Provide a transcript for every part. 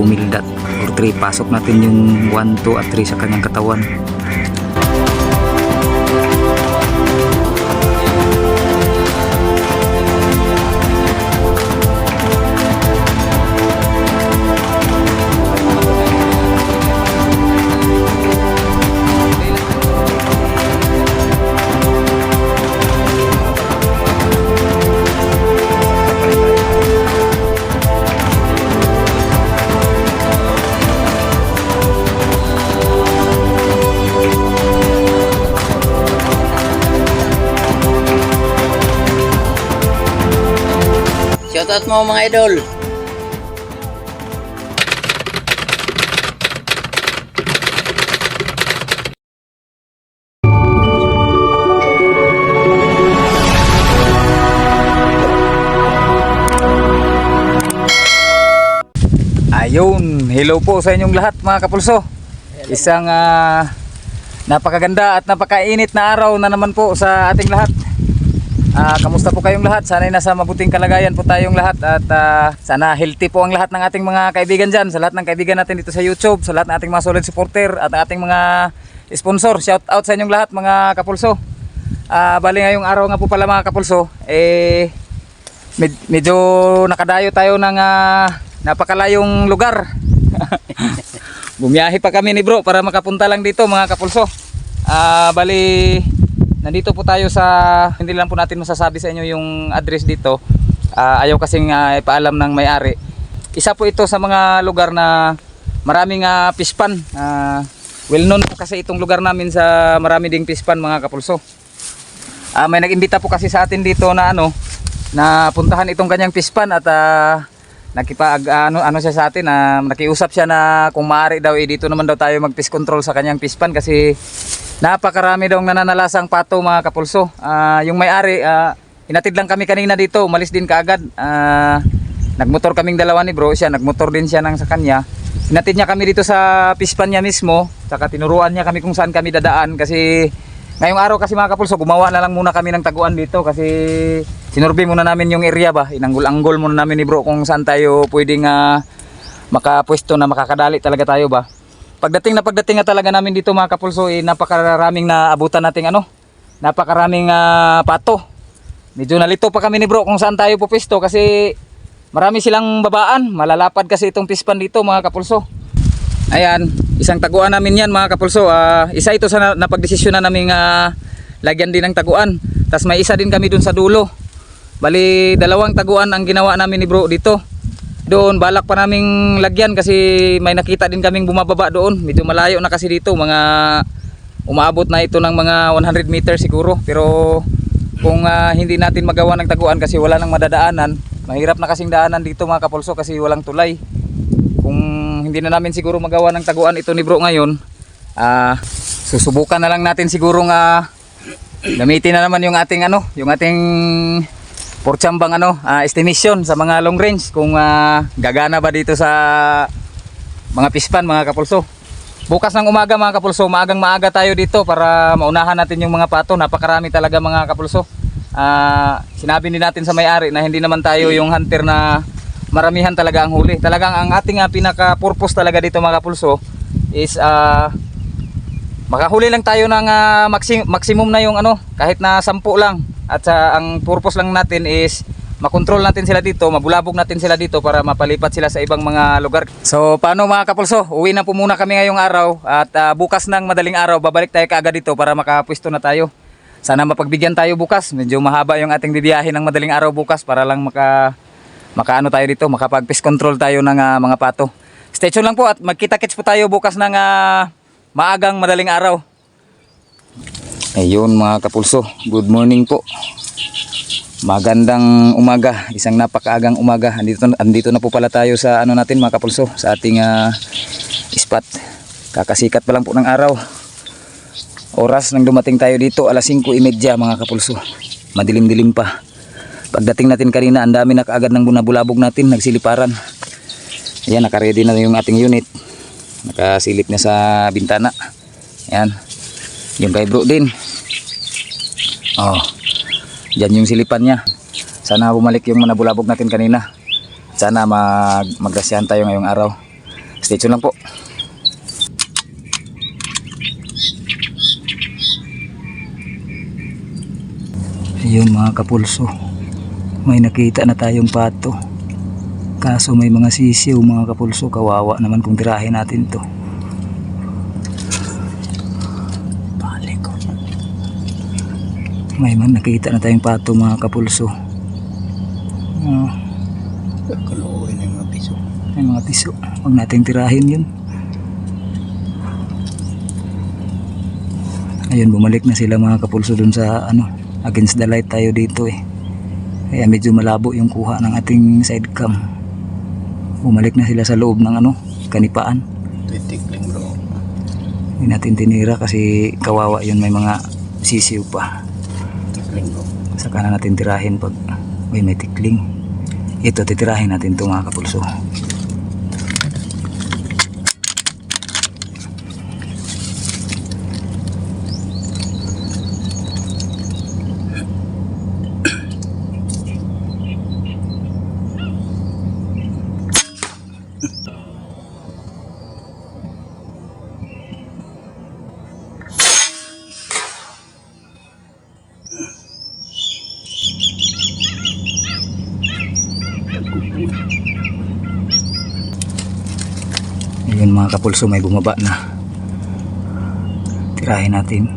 Umildat or 3, pasok natin yung 1, 2 at 3 sa kanyang katawan. Shoutout mo mga idol. Ayun, hello po sa inyong lahat mga kapulso. Isang napakaganda at napakainit na araw na naman po sa ating lahat. Kamusta po kayong lahat? Sana'y nasa mabuting kalagayan po tayong lahat at sana healthy po ang lahat ng ating mga kaibigan dyan, sa lahat ng kaibigan natin dito sa YouTube, sa lahat ng ating mga solid supporter at ating mga sponsor. Shout out sa inyong lahat mga kapulso. Bali ngayong araw nga po pala mga kapulso, medyo nakadayo tayo ng napakalayong lugar. Bumiyahe pa kami ni bro para makapunta lang dito mga kapulso. Bali nandito po tayo sa, hindi lang po natin masasabi sa inyo yung address dito. Ayaw kasing ipaalam ng may-ari. Isa po ito sa mga lugar na maraming fish pan. Well known po kasi itong lugar namin sa marami ding fish pan mga kapulso. May nag-imbita po kasi sa atin dito na na puntahan itong kanyang fish pan at ano siya sa atin, nakiusap siya na kung maaari daw dito naman daw tayo mag fish control sa kanyang fish pan kasi napakarami daw nananalasang pato mga kapulso. Yung may-ari, hinatid lang kami kanina dito, umalis din kaagad. Nagmotor kaming dalawa ni bro, siya nagmotor din siya sa kanya. Hinatid niya kami dito sa fish pan niya mismo, saka tinuruan niya kami kung saan kami dadaan kasi ngayong araw kasi mga kapulso, gumawa na lang muna kami ng taguan dito kasi sinurvey muna namin yung area ba, inanggol-anggol muna namin ni bro kung saan tayo pwedeng makapwesto na makakadali talaga tayo ba. Pagdating nga talaga namin dito mga kapulso, napakaraming naabutan nating napakaraming pato. Medyo nalito pa kami ni bro kung saan tayo pupesto kasi marami silang babaan, malalapad kasi itong fish pan dito mga kapulso. Ayan, isang taguan namin yan mga kapulso. Isa ito sa napagdesisyon na naming lagyan din ng taguan. Tapos may isa din kami dun sa dulo. Bali, 2 taguan ang ginawa namin ni bro dito. Doon, balak pa naming lagyan kasi may nakita din kaming bumababa doon. Medyo malayo na kasi dito, mga umaabot na ito ng mga 100 meters siguro. Pero kung hindi natin magawa ng taguan kasi wala nang madadaanan, mahirap na kasing daanan dito mga kapulso kasi walang tulay. Kung hindi na namin siguro magawa ng taguan ito ni bro ngayon, susubukan na lang natin siguro gamitin na naman yung ating yung ating portsambang estimation sa mga long range kung gagana ba dito sa mga fish pan mga kapulso. Bukas ng umaga mga kapulso, maagang-maaga tayo dito para maunahan natin yung mga pato. Napakarami talaga mga kapulso. Sinabi din natin sa may-ari na hindi naman tayo yung hunter na maramihan talaga ang huli. Talagang ang ating pinaka-purpose talaga dito mga kapulso is makahuli lang tayo ng maximum na yung kahit na 10 lang. At ang purpose lang natin is makontrol natin sila dito, mabulabog natin sila dito para mapalipat sila sa ibang mga lugar. So paano mga kapulso, uwi na po muna kami ngayong araw at bukas ng madaling araw babalik tayo kaagad dito para makapwesto na tayo. Sana mapagbigyan tayo bukas, medyo mahaba yung ating bibiyahe ng madaling araw bukas para lang makaano tayo dito, makapag-fish control tayo ng mga pato. Stay tuned lang po at magkita-kits po tayo bukas ng maagang madaling araw. Ayun mga kapulso, good morning po. Magandang umaga, isang napakaagang umaga. Andito na po pala tayo sa natin mga kapulso, sa ating spot. Kakasikat pa lang po ng araw. Oras nang dumating tayo dito, alas 5:30 mga kapulso. Madilim-dilim pa. Pagdating natin kanina, ang dami na kaagad ng bunabulabog natin, nagsiliparan. Ayan, nakaready na yung ating unit. nakasilip na sa bintana. Yan. Yung kay bro din. Oh. Diyan yung silipan niya. Sana bumalik yung manabulabog natin kanina. Sana magdasyahan tayo ngayong araw. Stay tuned lang po. Ayun mga kapulso, may nakita na tayong pato. Kaso may mga sisiw mga kapulso, kawawa naman kung tirahin natin to. May nakita na tayong pato mga kapulso. May mga piso. Huwag natin tirahin yun. Ayun, bumalik na sila mga kapulso dun sa against the light tayo dito eh. Kaya medyo malabo yung kuha ng ating side cam. Bumalik na sila sa loob ng kanipaan. Titikling bro. Hindi natin tinira kasi kawawa yun, may mga sisiw pa. Tikling bro. Saka na natin tirahin pag may tikling. Ito, titirahin natin ito mga kapulso. Ayun mga kapulso, may bumaba na. Tirahin natin.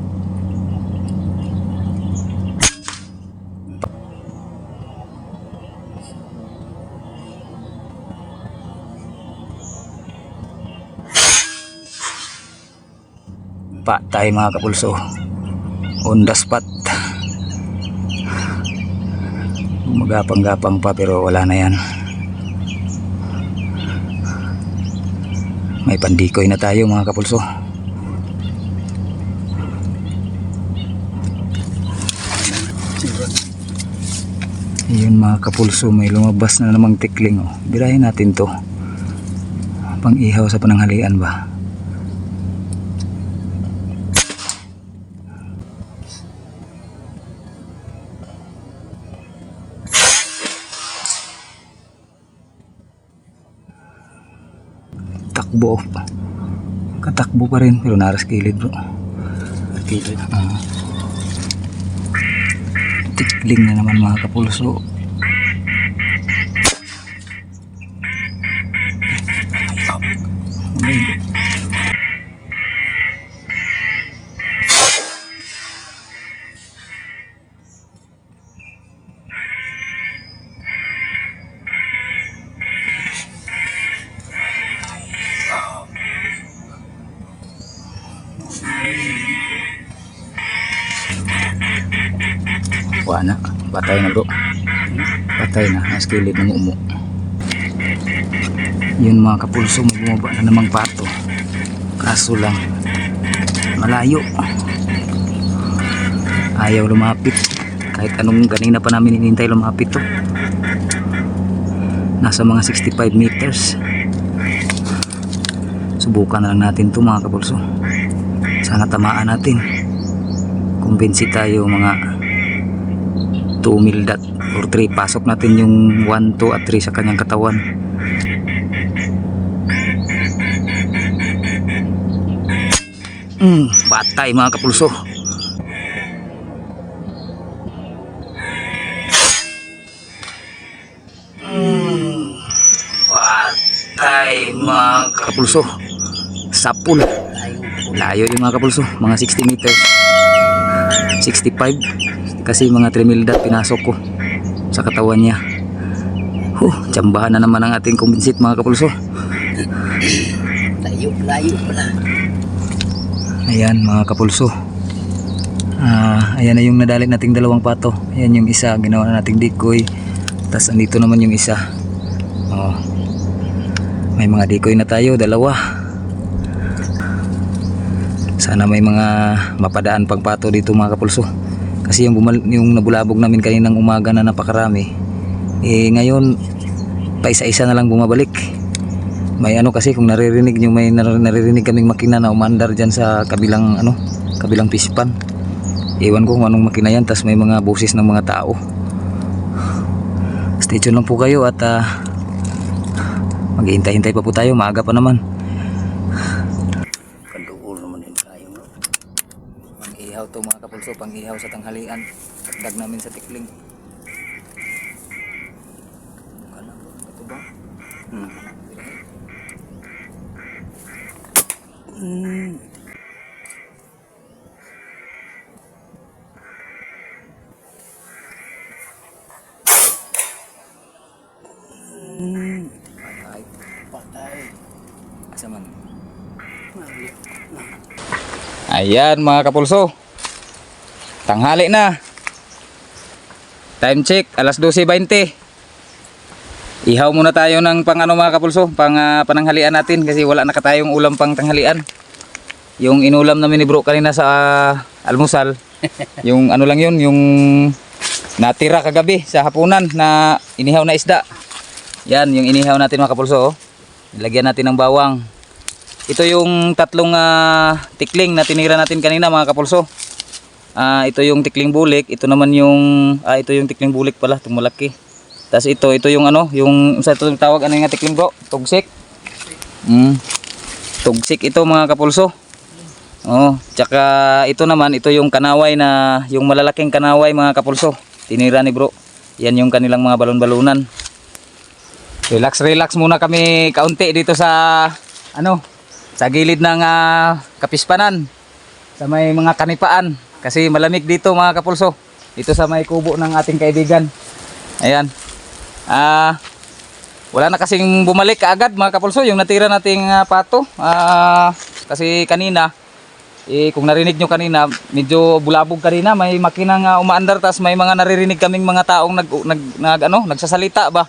Patay mga kapulso. On the spot. Magapang-gapang pa pero wala na yan. May pandikoy na tayo mga kapulso. Ayun mga kapulso, may lumabas na namang tikling. Birahin natin to. Pang ihaw sa pananghalian ba? Takbo. Katakbo pa rin pero naras kilid bro. Kilid. Tikling na naman mga kapulso. Wala na, patay na bro. Patay na, nasa kilid ng umo. Yun mga kapulso, may bumaba na namang pato. Kaso lang malayo, ayaw lumapit. Kahit anong kanina pa namin hinihintay lumapit to. Nasa mga 65 meters. Subukan na lang natin to mga kapulso. Sana tamaan natin. Kumbinsi tayo mga 2 mil dot or 3. Pasok natin yung 1, 2 at 3 sa kanyang katawan. Patay mga kapulso. Patay mga kapulso. Sapul. Layo yung mga kapulso, mga 60 meters, 65 kasi mga 3 mil dot pinasok ko sa katawan niya. Tsambahan na naman ang ating kumbinsit mga kapulso. Layo pala. Ayan mga kapulso. Ayan na yung nadalit nating dalawang pato. Ayan yung isa, ginawa na nating decoy. Tapos andito naman yung isa. May mga decoy na tayo, dalawa. Sana may mga mapadaan pang pato dito mga kapulso. Kasi yung nabulabog namin kaninang umaga na napakarami, ngayon pa isa-isa na lang bumabalik. May ano kasi kung naririnig nyo, may naririnig kaming makina na umandar dyan sa kabilang ano, kabilang pispan. Ewan ko kung anong makina yan, tas may mga boses ng mga tao. Stay tuned lang po kayo at maghihintay-hintay pa po tayo, maaga pa naman. Kaduol naman din tayo, no? Pang-ihaw to mga kapulso, pang-ihaw sa tanghalian. Dagdag namin sa tikling. Ito ba? Patay. Patay. Asa man? Ayan mga kapulso. Tanghali na. Time check, alas 12:20. Ihaw muna tayo ng pang ano mga kapulso, pang pananghalian natin kasi wala na tayong ulam pang tanghalian. Yung inulam namin ni bro kanina sa almusal, yung ano lang yun, yung natira kagabi sa hapunan na inihaw na isda. Yan, yung inihaw natin mga kapulso. Oh. Ilagyan natin ng bawang. Ito yung tatlong tikling na tinira natin kanina mga kapulso. Ito yung tikling bulik, ito naman yung ito yung tikling bulik pala, itong malaki. Tapos ito yung ano, yung sa itong tawag ano yung tikling bro, tugsik. Tugsik ito mga kapulso. Oh, tsaka ito naman, ito yung kanaway na yung malalaking kanaway mga kapulso. Tinira ni bro. Yan yung kanilang mga balon-balunan. Relax muna kami kaunti dito sa ano, sa gilid ng kapispanan, sa may mga kanipaan kasi malamig dito mga kapulso. Dito sa may kubo ng ating kaibigan. Ayan. Wala na kasing bumalik kaagad mga kapulso yung natira nating pato. Kasi kanina kung narinig nyo kanina, medyo bulabog kanina, may makinang umaandar tas may mga naririnig kaming mga taong nagsasalita ba.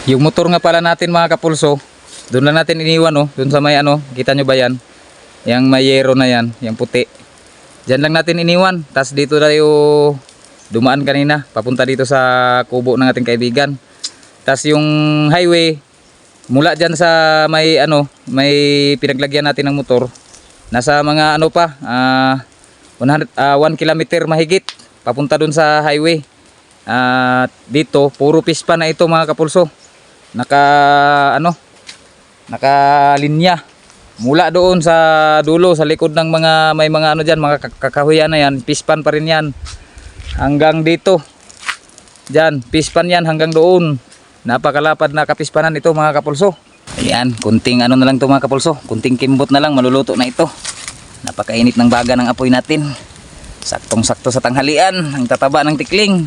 Yung motor nga pala natin mga kapulso, doon lang natin iniwan doon sa may kita nyo ba yan? Yang may yero na yan, yung puti. Diyan lang natin iniwan, tas dito tayo dumaan kanina, papunta dito sa kubo ng ating kaibigan. Tas yung highway, mula dyan sa may may pinaglagyan natin ng motor, nasa mga 1 kilometer mahigit papunta dun sa highway. Dito puro pispa na ito mga kapulso. Nakalinya mula doon sa dulo sa likod ng may mga diyan, mga kakahuyan na yan, pispan pa rin yan hanggang dito. Diyan, pispan yan hanggang doon. Napakalapad na kapispanan ito mga kapulso. Ayan, kunting na lang to mga kapulso, kunting kimbot na lang maluluto na ito. Napakainit ng baga ng apoy natin. Saktong-sakto sa tanghalian, ang tataba ng tikling.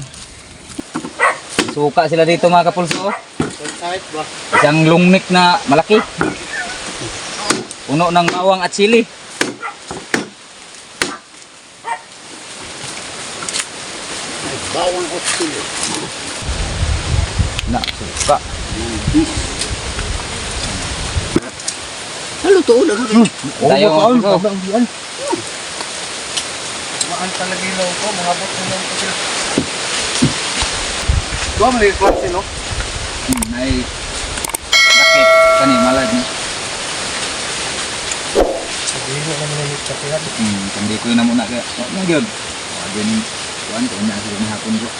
Suka sila dito mga kapulso. Isang lungnik na malaki. Puno ng bawang at sili. Bawang at sili. Na, suka. Halo to udah. Tayo mga kapulso. Maan talaga ilaw ko, mahabot mo lang kasi. Dua mali klase no? Ay sakit kani malad ni. Hindi mo naman ulit sa kaya. Hindi ko na muna kaya. Ano gyud? Din kuan ko na sa hapon bro.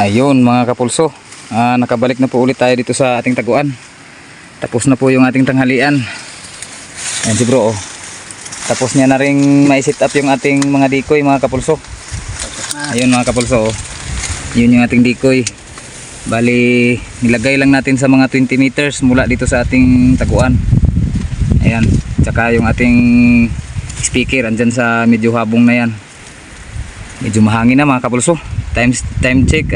Ayun mga kapulso. Nakabalik na po ulit tayo dito sa ating taguan. Tapos na po yung ating tanghalian. Ayan si bro. Tapos niya na ring may set up yung ating mga decoy mga kapulso. Ayun mga kapulso. Yun yung ating decoy. Bali nilagay lang natin sa mga 20 meters mula dito sa ating taguan. Ayan. Tsaka yung ating speaker andyan sa medyo habong na yan. Medyo mahangin na mga kapulso. Time check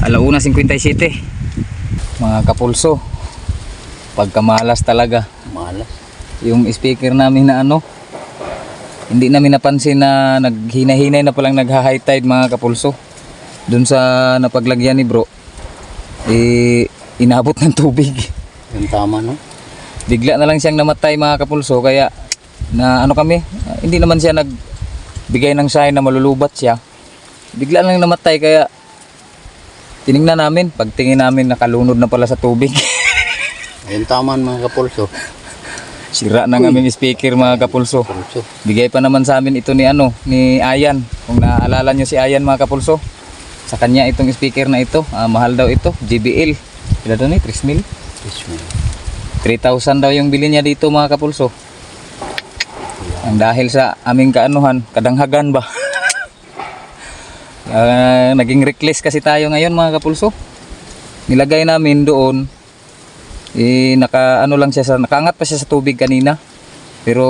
1:57. Mga kapulso, pagkamalas talaga. Malas. Yung speaker namin na hindi namin napansin na naghina-hinay na palang nagha-high tide mga kapulso. Doon sa napaglagyan ni bro, inabot ng tubig. Yung tama no? Bigla na lang siyang namatay mga kapulso, kaya na kami, hindi naman siya nagbigay ng sign na malulubat siya. Bigla lang namatay, kaya tiningnan namin, pagtingin namin nakalunod na pala sa tubig. Ayun taman mga kapulso. Sira na ng aming speaker mga kapulso. Pulso. Bigay pa naman sa amin ito ni Ayan. Kung naaalala nyo si Ayan mga kapulso. Sa kanya itong speaker na ito. Mahal daw ito. JBL. Kila daw ni? 3,000? 3,000 daw yung bili niya dito mga kapulso. Ang dahil sa aming kaanuhan, kadanghagan ba? Naging reckless kasi tayo ngayon mga kapulso. Nilagay namin doon. Nakaangat pa siya sa tubig kanina. Pero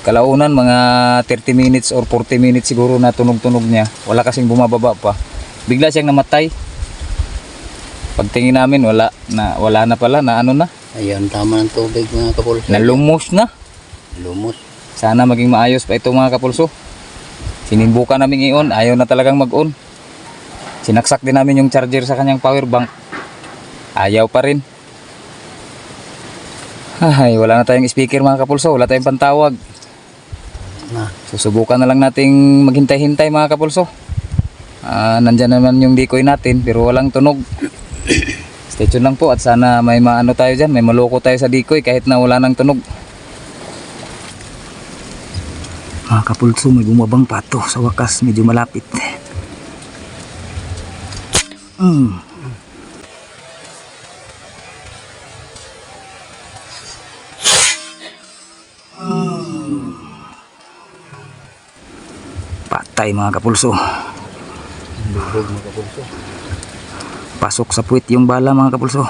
kalaunan mga 30 minutes or 40 minutes siguro na tunog-tunog niya. Wala kasing bumababa pa. Bigla siyang namatay. Pagtingin namin wala na pala na ano na. Ayun tama ng tubig mga kapulso. Nalumos na. Lumot. Sana maging maayos pa ito mga kapulso. Sinimbukan namin i-on, ayaw na talagang mag-on. Sinaksak din namin yung charger sa kanyang power bank. Ayaw pa rin. Ay, wala na tayong speaker mga kapulso, wala tayong pantawag. Susubukan na lang nating maghintay-hintay mga kapulso. Nandyan naman yung decoy natin pero walang tunog. Stay tuned lang po at sana may maano tayo dyan, may maloko tayo sa decoy kahit na wala nang tunog. Mga kapulso, may bumabang pato sa wakas, medyo malapit. Patay mga kapulso. Lubog mga kapulso. Pasok sa puwit yung bala mga kapulso.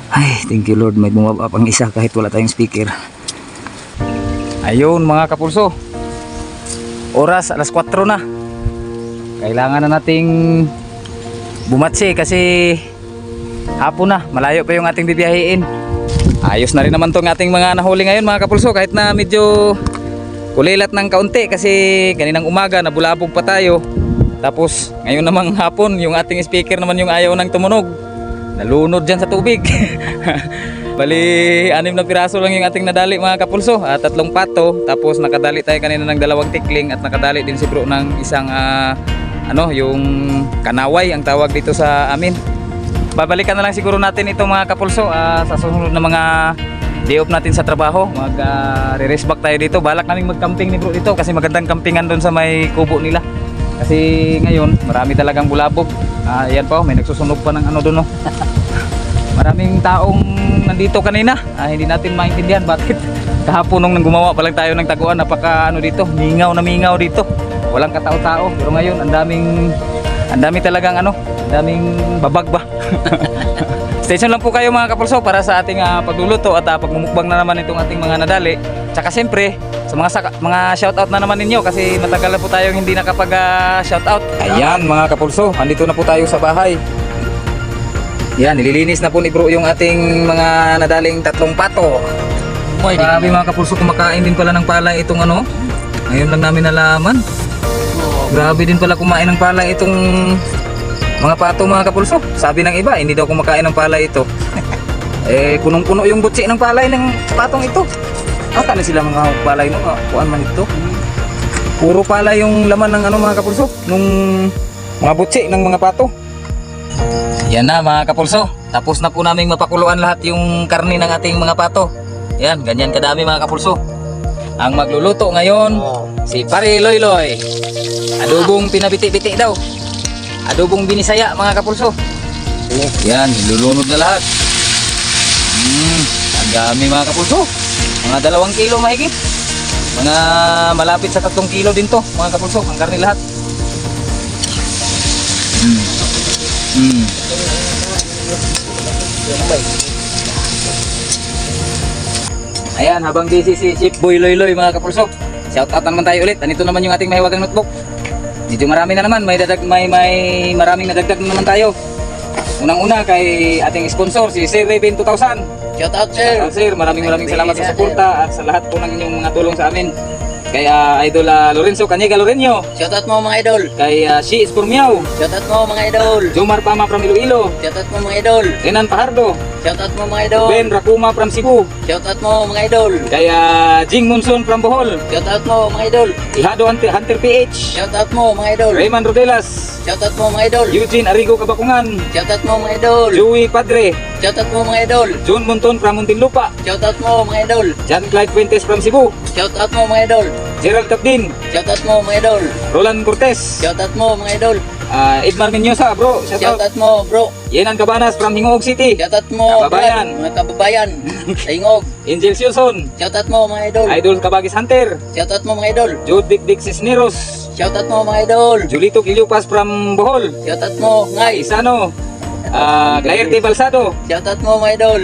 Ay, thank you Lord, may bumaba pang isa kahit wala tayong speaker. Ayun mga kapulso, oras alas 4 na. Kailangan na nating bumatsi kasi hapon na, malayo pa yung ating bibiyahiin. Ayos na rin naman tong ating mga nahuli ngayon mga kapulso, kahit na medyo kulilat ng kaunti kasi kaninang umaga nabulabog pa tayo. Tapos ngayon namang hapon yung ating speaker naman yung ayaw nang tumunog, nalunod dyan sa tubig. Bali 6 na piraso lang yung ating nadali mga kapulso at 3 pato. Tapos nakadali tayo kanina ng 2 tikling at nakadali din si bro ng isang yung kanaway ang tawag dito sa amin. Babalikan na lang siguro natin ito mga kapulso sa susunod na mga day off natin sa trabaho. Re-rest back tayo dito. Balak namin mag-camping ni bro dito kasi magandang campingan doon sa may kubo nila. Kasi ngayon marami talagang bulabog. Ayan po, may nagsusunog pa ng doon no. Maraming taong nandito kanina. Hindi natin maintindihan bakit kahapon nung gumawa pa lang tayo ng taguan, napaka dito, mingaw na mingaw dito. Walang katao-tao. Pero ngayon ang dami talagang ang daming babag ba. Stay tuned lang po kayo mga kapulso para sa ating pagluluto at pagmumukbang na naman itong ating mga nadali. Tsaka siyempre sa mga shoutout na naman ninyo kasi matagal na po tayong hindi nakapag shoutout. Ayan mga kapulso, andito na po tayo sa bahay. Yan, nililinis na po ni bro yung ating mga nadaling 3 pato. Grabe mga kapulso, kumakain din pala ng palay itong ngayon lang namin nalaman. Grabe din pala kumain ng palay itong mga pato mga kapulso. Sabi ng iba, hindi daw kumakain ng palay ito. Punong-puno yung butsi ng palay ng patong ito. Ata na sila mga palay kuan man ito. Puro palay yung laman ng mga kapulso, nung mga butsi ng mga pato. Yan na mga kapulso, tapos na po naming mapakuluan lahat yung karne ng ating mga pato. Yan, ganyan kadami mga kapulso. Ang magluluto ngayon, si Pare Loyloy. Adobong pinabiti-biti daw. Adobong binisaya mga kapulso. Yan, nilulunod na lahat. Ang dami mga kapulso. Mga 2 kilo mahigit. Mga malapit sa 3 kilo din to mga kapulso, ang karne lahat. Ayan, habang busy si Chef Boy Loyloy mga kapulso, shout out naman tayo ulit. Andito naman yung ating mahiwagang notebook. Medyo marami na naman, may maraming nadagdag na naman tayo. Unang-una kay ating sponsor si Sir Raven 2000. Shout out sir. Sir, maraming salamat sa suporta at sa lahat po ng inyong mga tulong sa amin. Kay Idol Lorenzo Canega Loreño. Shoutout mo mga idol. Kay She is from Miao. Shoutout mo mga idol. Jomar Pama from Iloilo. Shoutout mo mga idol. Renan Pajardo. Shoutout mo mga idol. Ben Rakuma from Cebu. Shoutout mo mga idol. Kay Jing Monson from Bohol. Shoutout mo mga idol. Ihado Hunter PH. Shoutout mo mga idol. Raymond Rodelas. Shoutout mo mga idol. Eugene Arigo Kabakungan. Shoutout mo mga idol. Joey Padre. Shoutout mo mga idol. John Monton from Muntinlupa. Shoutout mo mga idol. John Clyde Fuentes from Cebu. Shoutout mo mga idol. Gerald Tapdin. Shoutout mo mga idol. Roland Cortez. Shoutout mo mga idol. Edmar Menyosa bro. Shoutout. Shoutout mo bro. Yenan Cabanas from Hingoog City. Shoutout mo Kababayan. mga kababayan. Sa Ingog. Angel Silson. Shoutout mo mga idol. Idol Kabagis Hunter. Shoutout mo mga idol. Jude Dick Cisneros. Shoutout mo mga idol. Julito Quiliupas from Bohol. Shoutout mo ngay. Isano. Glaerte Balsado. Shoutout mo mga idol.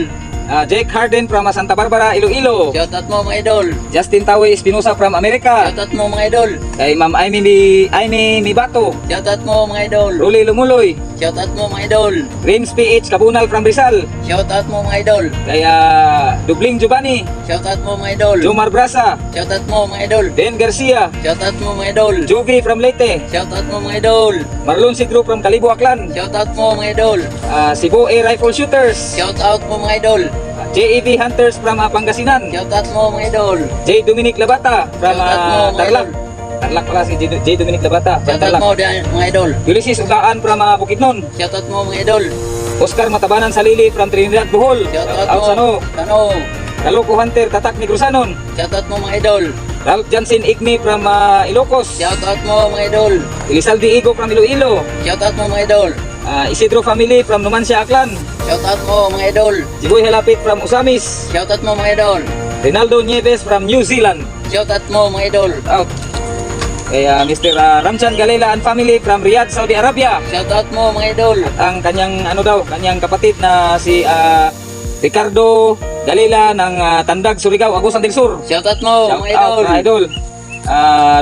Jake Harden from Santa Barbara, Iloilo. Shoutout mo mga idol. Justin Tawe Espinosa from America. Shoutout mo mga idol. Kay Ma'am Aimee Mibato. Shoutout mo mga idol. Ruli Lumuloy. Shoutout mo mga idol. Rims PH Kabunal from Rizal. Shoutout mo mga idol. Kay Dubling Giovanni. Shoutout mo mga idol. Jomar Brasa. Shoutout mo mga idol. Ben Garcia. Shoutout mo mga idol. Jovi from Leyte. Shoutout mo mga idol. Marlon Sigro from Kalibo Aklan. Shoutout mo mga idol. Cebu Air Rifle Shooters. Shoutout mo mga idol. JEB Hunters from Pangasinan. Shoutout mo mga idol. J. Dominic Labata from Shoutout mo, mga Tarlac. idol. Tarlac pala si J. Dominic Labata from Shoutout Tarlac. mo mga idol. Ulysses Ugaan from Bukidnon. Shoutout mo mga idol. Oscar Matabanan Salili from Trinidad Bohol. Shoutout Out mo. Sano. Sano. Kaloko Hunter Tatak Negrosanon. Shoutout mo mga idol. Ralph Jansen Igmi from Ilocos. Shoutout mo mga idol. Elizalde Igo from Iloilo. Shoutout mo mga idol. Isidro Family from Numancia Aklan. Shoutout mo mga idol. Jiboy Halapit from Usamis. Shoutout mo mga idol. Rinaldo Nieves from New Zealand. Shoutout mo mga idol. Out. Kaya Mr. Ramchan Galela and family from Riyadh, Saudi Arabia. Shoutout mo mga idol. Ang kanyang kanyang kapatid na si Ricardo Galela ng Tandag, Surigao, Agusan del Sur. Shoutout mo Shout mga out, idol. idol.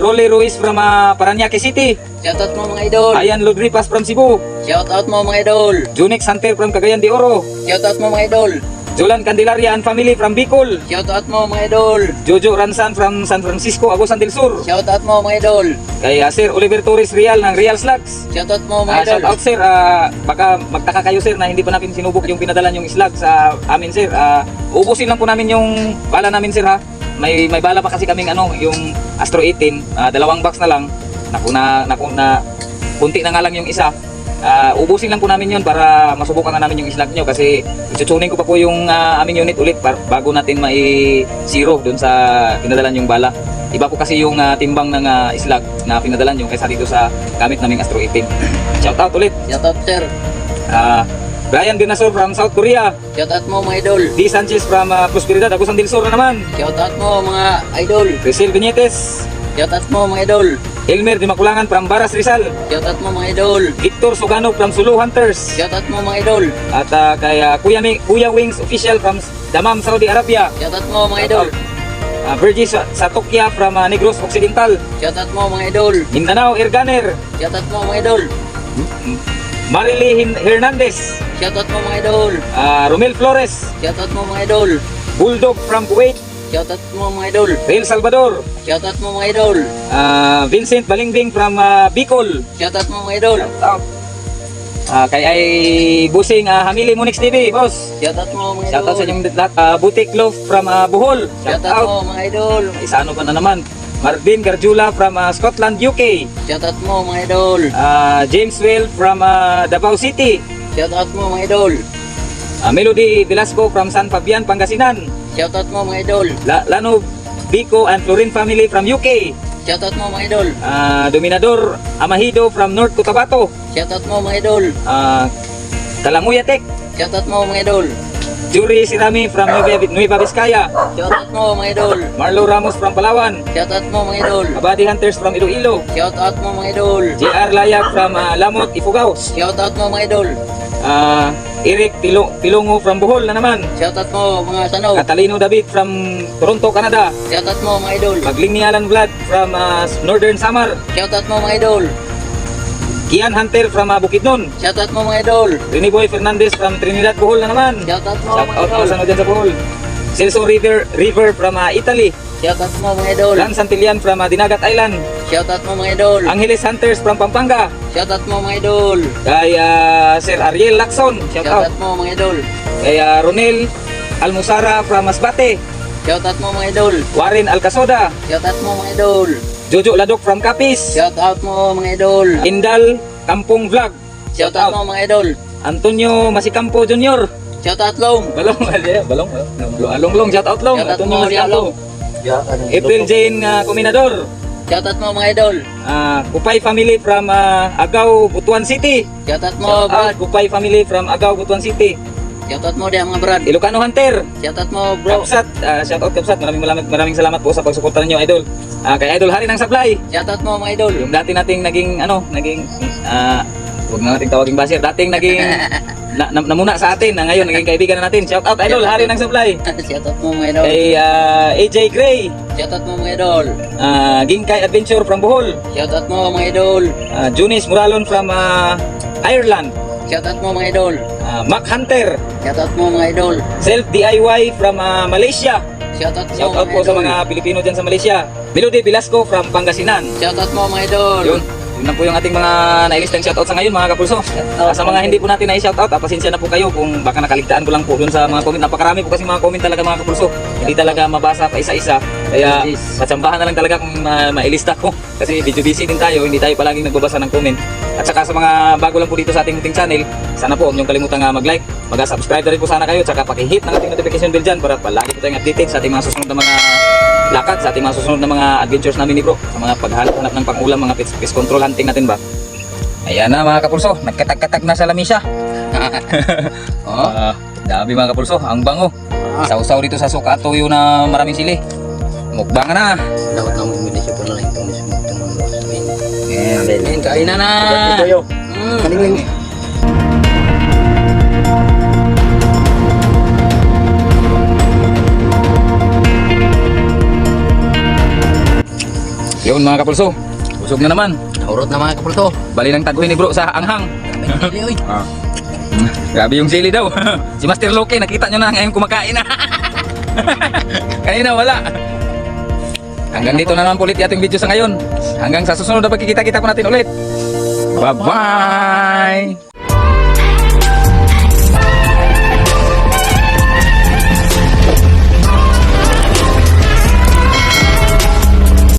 Rolly Ruiz from Parañaque City. Shoutout mo mga idol. Ayan Lodripas from Cebu. Shoutout mo mga idol. Junix Hunter from Cagayan de Oro. Shoutout mo mga idol. Jolan Candelaria and family from Bicol. Shoutout mo mga idol. Jojo Ransan from San Francisco, Agusan del Sur. Shoutout mo mga idol. Kay Sir Oliver Torres Real ng Real Slugs. Shoutout mo mga idol. Shout out sir, baka magtaka kayo sir na hindi pa namin sinubok yung pinadalan yung slug sa amin sir. Ubusin lang po namin yung bala namin sir ha. May bala pa kasi kaming yung Astro 18, 2 box na lang. Na kunti na nga lang yung isa. Ubusin lang po namin yun para masubukan na namin yung slug nyo kasi itutuning ko pa po yung aming unit ulit bago natin mai-zero dun sa pinadalan yung bala. Iba po kasi yung timbang ng slug na pinadalan nyo kaysa dito sa gamit naming Astro 18. Shout out ulit. Shoutout sir. Brian Binasor from South Korea. Shoutout mo mga idol. D. Sanchez from Prosperidad, Agusan del Sur na naman. Shoutout mo mga idol. Crisel Viñetes. Shoutout mo mga idol. Elmer Di Makulangan from Baras Rizal. Shoutout mo mga idol. Victor Sugano from Sulu Hunters. Shoutout mo mga idol. At kay Kuya Wings Official from Damam, Saudi Arabia. Shoutout mo mga idol. Virgie Satokya from Negros Occidental. Shoutout mo mga idol. Mindanao Erganer. Shoutout mo mga idol. Marily Hernandez. Shoutout mo mga idol. Romel Flores. Shoutout mo mga idol. Bulldog from Kuwait. Shoutout mo mga idol. Real Salvador. Shoutout mo mga idol. Vincent Balingbing from Bicol. Shoutout mo mga idol. Shout out. Kay ay Busing Hamili Monix TV, boss. Shoutout mo mga idol. Shout out sa inyong lahat. Butik Loaf from Bohol. Shout Shoutout mo out. mga idol. Isa pa na naman. Marvin Garjula from Scotland, UK. Shoutout mo mga idol. James Well from Davao City. Shoutout mo mga idol. Melody Velasco from San Fabian, Pangasinan. Shoutout mo mga idol. Lano Bico and Florin family from UK. Shoutout mo mga idol. Dominador Amahido from North Cotabato. Shoutout mo mga idol. Kalanguya Tech. Shoutout mo mga idol. Jury Sirami from Nueva Vizcaya. Shoutout mo mga idol. Marlo Ramos from Palawan. Shoutout mo mga idol. Abadi Hunters from Iloilo. Shoutout mo mga idol. JR Layag from Lamot, Ifugao. Shoutout mo mga idol. Eric Pilongo from Bohol na naman. Shoutout mo mga sanaw. Catalino David from Toronto, Canada. Shoutout mo mga idol. Magling ni Alan Vlad from Northern Samar. Shoutout mo mga idol. Kian Hunter from Bukidnon. Shoutout mo mga idol. Rene Boy Fernandez from Trinidad, Bohol na naman. Shoutout mo Shout mga out idol. sa dyan sa Bohol. Celso River from Italy. Shoutout mo mga idol. Dan Santillan from Dinagat Island. Shoutout mo mga idol. Angeles Hunters from Pampanga. Shoutout mo mga idol. Kay Sir Ariel Lacson, shout out. Shoutout mo mga idol. Kay Ronel Almusara from Masbate. Shoutout mo mga idol. Warren Alcasoda. Shoutout mo mga idol. Jojo Ladok from Capiz. Shoutout mo mga idol. Indal Kampong Vlog. Shoutout mo mga idol. Antonio Masicampo Jr. Shoutout Long. Balong, balong, Long, shout out Long. Shoutout Antonio mo Masicampo. Long. April Jane Cominador. Shoutout mo mga idol. Kupay family from Agaw, Butuan City. Shoutout mo Shout out Brad. Kupay family from Agaw, Butuan City. Shoutout mo diyan mga Brad. Ilocano Hunter. Shoutout mo bro. Kapsat, shout out Kapsat. Maraming salamat po sa pagsuporta ninyo, idol. Kay Idol Hari ng Supply. Shoutout mo mga idol. Yung dati nating naging huwag na nating tawaging basir. Dating naging namuna sa atin na ngayon naging kaibigan na natin. Shout out Idol Hari ng Supply. Shoutout mo mga idol. Kay AJ Gray. Shoutout mo mga idol. Gingkay Adventure from Bohol. Shoutout mo mga idol. Junis Muralon from Ireland. Shoutout mo mga idol. Mac Hunter. Shoutout mo mga idol. Self DIY from Malaysia. Shoutout mo Shout out mga po sa idol. mga Pilipino dyan sa Malaysia. Melody Velasco from Pangasinan. Shoutout mo mga idol. Yun na po yung ating mga nailistang shoutout sa ngayon mga kapulso. Sa mga hindi po natin na-shoutout, pasensya na po kayo kung baka nakaligtaan ko lang po dun sa mga comment. Napakarami po kasi mga comment talaga mga kapulso. Hindi talaga mabasa pa isa-isa. Kaya patsambahan na lang talaga kung mailista ko. Kasi video busy din tayo, hindi tayo palaging nagbabasa ng comment. At saka sa mga bago lang po dito sa ating munting channel, sana po huwag niyong kalimutan mag-like, mag-subscribe na rin po sana kayo. At saka pakihit ng ating notification bell dyan para palagi po tayong updated sa ating mga susunod na mga lakad, sa ating mga susunod na mga adventures namin ni bro, sa mga paghanap ng pang-ulam, mga pest control hunting natin ba. Ayan na mga kapulso, nagkatag-katag na sa lamisa. Dami mga kapulso, ang bango. Sausaw dito sa suka at tuyo na maraming sili. Mukbang na. Dapat naman yung siya po na lang itong Ayan, kain na na. Kaling Yun mga kapulso, busog na naman. Naurot na mga kapulto. Bali ng taguhin ni bro sa anghang. Oy. Grabe yung sili daw. Si Master Loki, nakita nyo na ngayon kumakain na. Kanina wala. Hanggang dito na naman po ulit yung ating video sa ngayon. Hanggang sa susunod na pagkikita-kita ko natin ulit. Bye-bye!